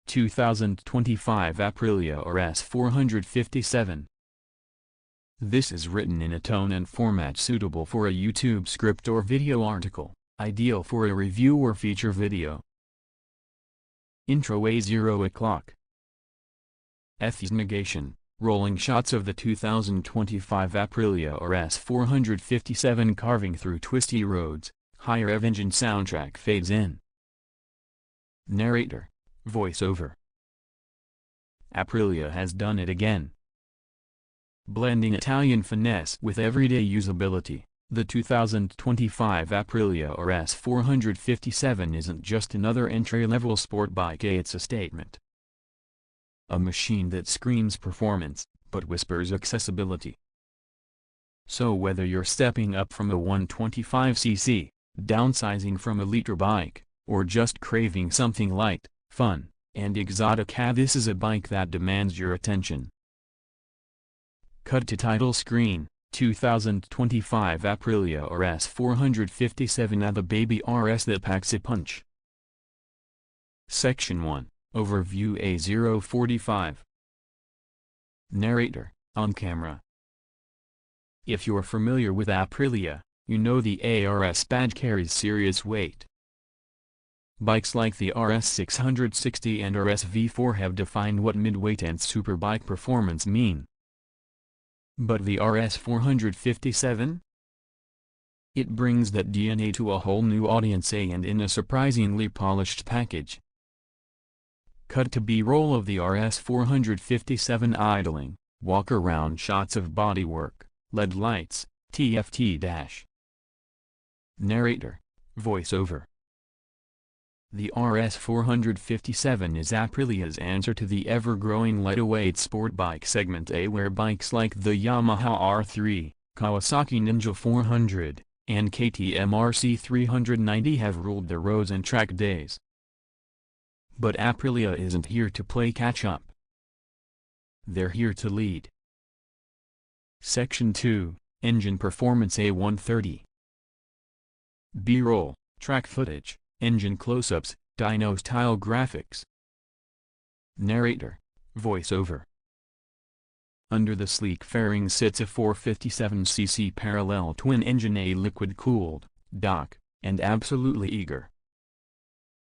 2025 Aprilia RS 457. This is written in a tone and format suitable for a YouTube script or video article, ideal for a review or feature video. Intro: A0 F's negation, rolling shots of the 2025 Aprilia RS 457 carving through twisty roads, high rev engine soundtrack fades in. Narrator, voiceover. Aprilia has done it again. Blending Italian finesse with everyday usability, the 2025 Aprilia RS 457 isn't just another entry-level sport bike, it's a statement. A machine that screams performance, but whispers accessibility. So whether you're stepping up from a 125cc, downsizing from a liter bike, or just craving something light, fun, and exotic, this is a bike that demands your attention. Cut to title screen, 2025 Aprilia RS 457, the baby RS that packs a punch. Section 1, Overview. A045. Narrator, on camera. If you're familiar with Aprilia, you know the ARS badge carries serious weight. Bikes like the RS 660 and RS V4 have defined what midweight and superbike performance mean. But the RS 457? It brings that DNA to a whole new audience, and in a surprisingly polished package. Cut to B-roll of the RS 457 idling, walk-around shots of bodywork, LED lights, TFT dash. Narrator, voiceover. The RS 457 is Aprilia's answer to the ever-growing lightweight sport bike segment, where bikes like the Yamaha R3, Kawasaki Ninja 400, and KTM RC 390 have ruled the roads and track days. But Aprilia isn't here to play catch-up. They're here to lead. Section 2, Engine Performance. A130. B-roll, track footage, engine close-ups, dyno-style graphics. Narrator, voiceover. Under the sleek fairing sits a 457cc parallel twin-engine, a liquid-cooled, dock, and absolutely eager.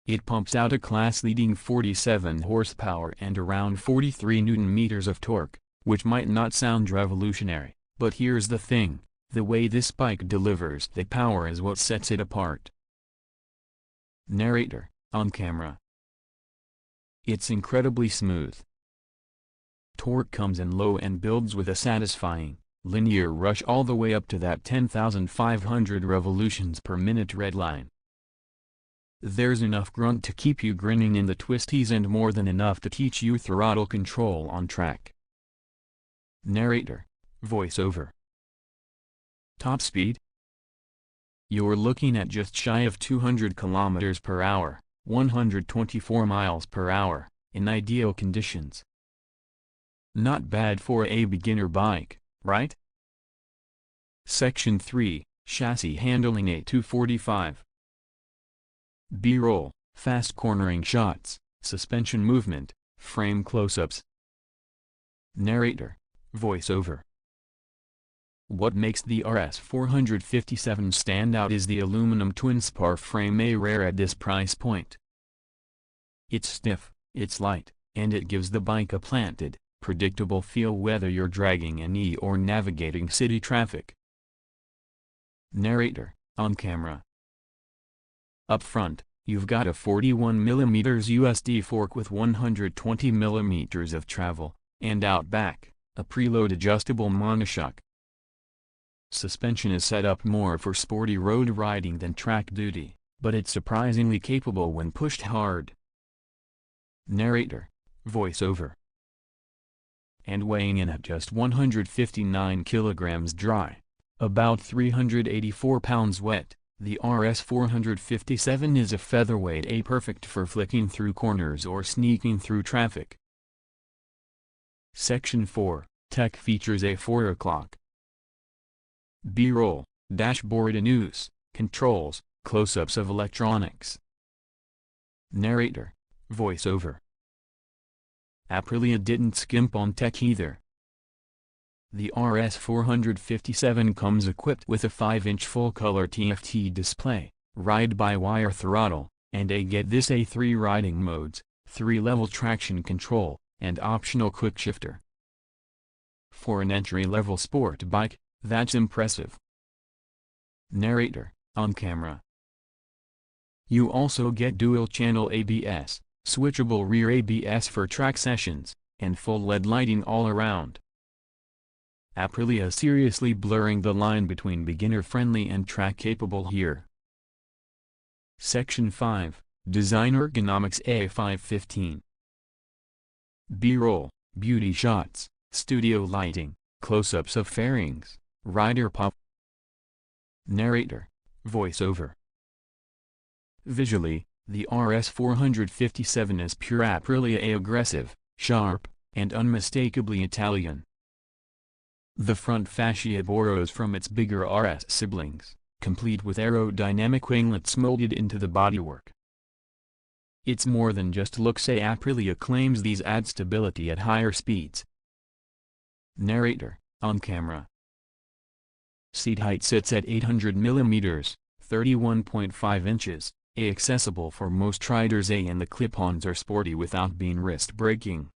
It pumps out a class-leading 47 horsepower and around 43 Nm of torque, which might not sound revolutionary, but here's the thing, the way this bike delivers the power is what sets it apart. Narrator, on camera. It's incredibly smooth. Torque comes in low and builds with a satisfying, linear rush all the way up to that 10,500 revolutions per minute red line. There's enough grunt to keep you grinning in the twisties and more than enough to teach you throttle control on track. Narrator, voiceover. Top speed? You're looking at just shy of 200 km per hour, 124 miles per hour, in ideal conditions. Not bad for a beginner bike, right? Section 3, Chassis handling. A245. B-roll, fast cornering shots, suspension movement, frame close-ups. Narrator, voiceover. What makes the RS 457 stand out is the aluminum twin-spar frame, rare at this price point. It's stiff, it's light, and it gives the bike a planted, predictable feel whether you're dragging an E or navigating city traffic. Narrator, on camera. Up front, you've got a 41mm USD fork with 120mm of travel, and out back, a preload adjustable monoshock. Suspension is set up more for sporty road riding than track duty, but it's surprisingly capable when pushed hard. Narrator, voiceover. And weighing in at just 159 kilograms dry, about 384 pounds wet, the RS 457 is a featherweight, perfect for flicking through corners or sneaking through traffic. Section 4, Tech features. A4 B-roll, dashboard in use, controls, close-ups of electronics. Narrator, voiceover. Aprilia didn't skimp on tech either. The RS 457 comes equipped with a 5-inch full-color TFT display, ride-by-wire throttle, and get this A3 riding modes, 3-level traction control, and optional quick shifter. For an entry-level sport bike, that's impressive. Narrator, on camera. You also get dual-channel ABS, switchable rear ABS for track sessions, and full LED lighting all around. Aprilia seriously blurring the line between beginner-friendly and track-capable here. Section 5, Design Ergonomics A515. B-roll, beauty shots, studio lighting, close-ups of fairings, rider pop. Narrator, voiceover. Visually, the RS 457 is pure Aprilia, aggressive, sharp, and unmistakably Italian. The front fascia borrows from its bigger RS siblings, complete with aerodynamic winglets molded into the bodywork. It's more than just looks. Aprilia claims these add stability at higher speeds. Narrator, on camera. Seat height sits at 800 mm, 31.5 inches, accessible for most riders, and the clip-ons are sporty without being wrist-breaking.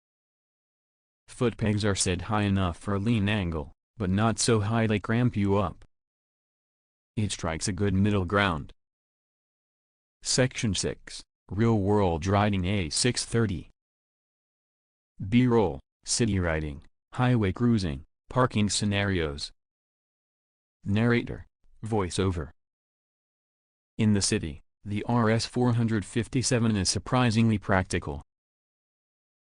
Foot pegs are set high enough for a lean angle, but not so high they cramp you up. It strikes a good middle ground. Section 6, Real-World Riding A630. B-roll, city riding, highway cruising, parking scenarios. Narrator, voiceover. In the city, the RS 457 is surprisingly practical.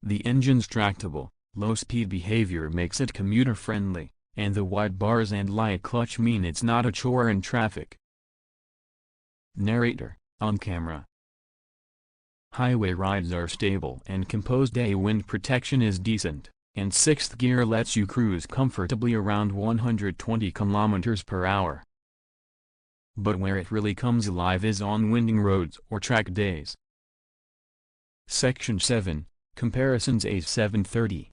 The engine's tractable, low-speed behavior makes it commuter-friendly, and the wide bars and light clutch mean it's not a chore in traffic. Narrator, on camera. Highway rides are stable and composed. Wind protection is decent, and 6th gear lets you cruise comfortably around 120 km per hour. But where it really comes alive is on winding roads or track days. Section 7, Comparisons A730.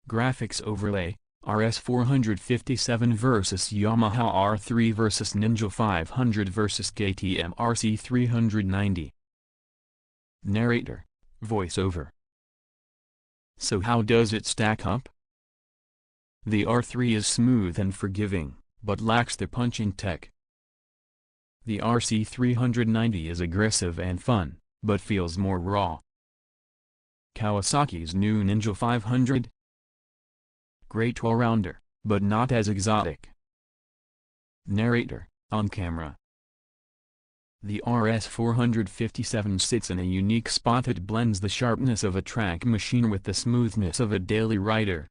Graphics overlay, RS 457 vs Yamaha R3 vs Ninja 500 vs KTM RC 390. Narrator, voiceover. So how does it stack up? The R3 is smooth and forgiving, but lacks the punch in tech. The RC 390 is aggressive and fun, but feels more raw. Kawasaki's new Ninja 500? Great all-rounder, but not as exotic. Narrator, on camera. The RS 457 sits in a unique spot that blends the sharpness of a track machine with the smoothness of a daily rider.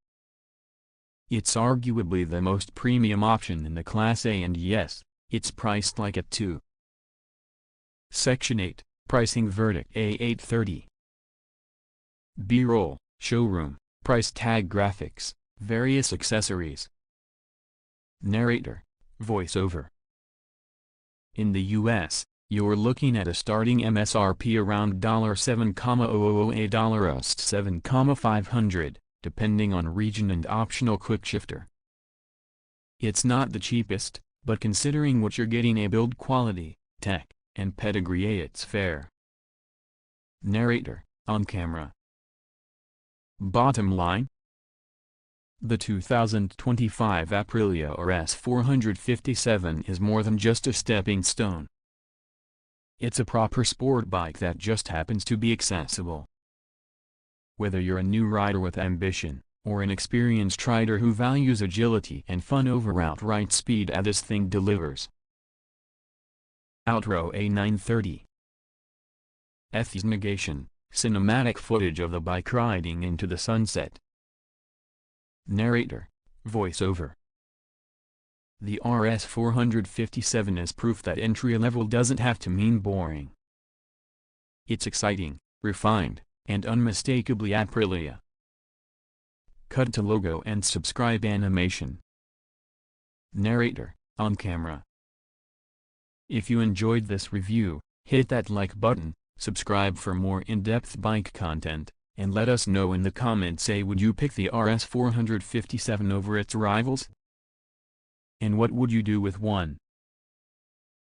It's arguably the most premium option in the Class A, and yes, it's priced like it too. Section 8, Pricing Verdict A830. B-roll, showroom, price tag graphics, various accessories. Narrator, voiceover. In the US, you're looking at a starting MSRP around $7,000 $7,500, depending on region and optional quick shifter. It's not the cheapest, but considering what you're getting, a build quality, tech, and pedigree, it's fair. Narrator, on camera. Bottom line? The 2025 Aprilia RS 457 is more than just a stepping stone. It's a proper sport bike that just happens to be accessible. Whether you're a new rider with ambition, or an experienced rider who values agility and fun over outright speed, this thing delivers. Outro A930. Eth's negation, cinematic footage of the bike riding into the sunset. Narrator, voiceover. The RS 457 is proof that entry-level doesn't have to mean boring. It's exciting, refined, and unmistakably Aprilia. Cut to logo and subscribe animation. Narrator, on camera. If you enjoyed this review, hit that like button, subscribe for more in-depth bike content, And let us know in the comments, say, would you pick the RS 457 over its rivals? And what would you do with one?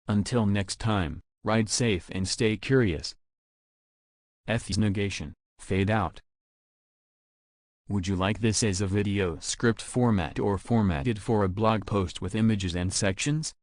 Until next time, ride safe and stay curious. Eth's negation, fade out. Would you like this as a video script format or formatted for a blog post with images and sections?